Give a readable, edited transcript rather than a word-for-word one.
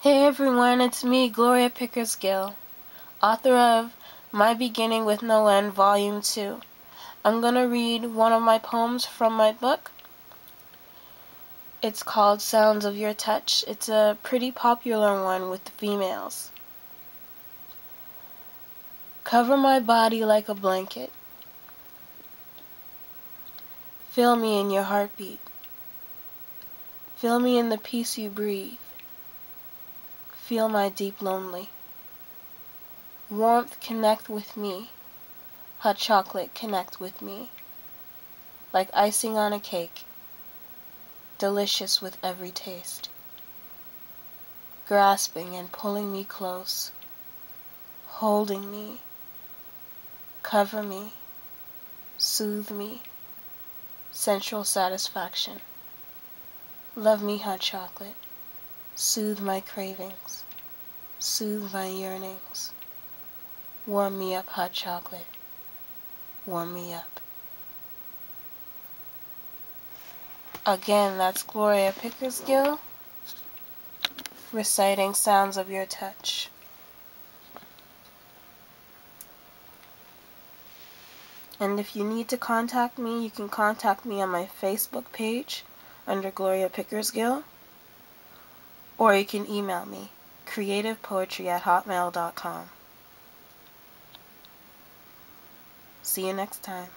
Hey everyone, it's me, Gloria Pickersgill, author of My Beginning with No End, Volume 2. I'm going to read one of my poems from my book. It's called Sounds of Your Touch. It's a pretty popular one with the females. Cover my body like a blanket. Feel me in your heartbeat. Feel me in the peace you breathe. Feel my deep lonely. Warmth, connect with me. Hot chocolate, connect with me. Like icing on a cake, delicious with every taste. Grasping and pulling me close, holding me, cover me, soothe me, sensual satisfaction. Love me, hot chocolate, soothe my cravings, soothe my yearnings. Warm me up, hot chocolate, warm me up. Again, that's Gloria Pickersgill reciting Sounds of Your Touch. And if you need to contact me, you can contact me on my Facebook page under Gloria Pickersgill, or you can email me, creativepoetry@hotmail.com. See you next time.